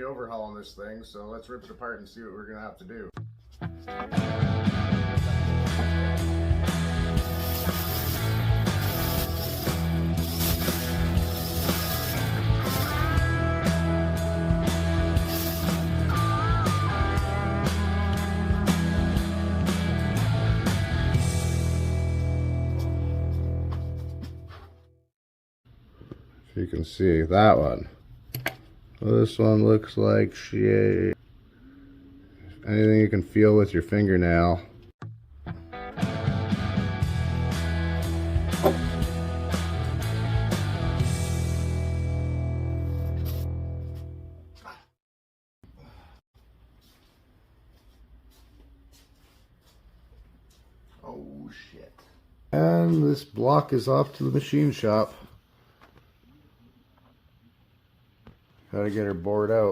overhaul on this thing, so let's rip it apart and see what we're going to have to do. You can see that one. This one looks like shit. Anything you can feel with your fingernail. Oh shit. And this block is off to the machine shop. Gotta get her bored out.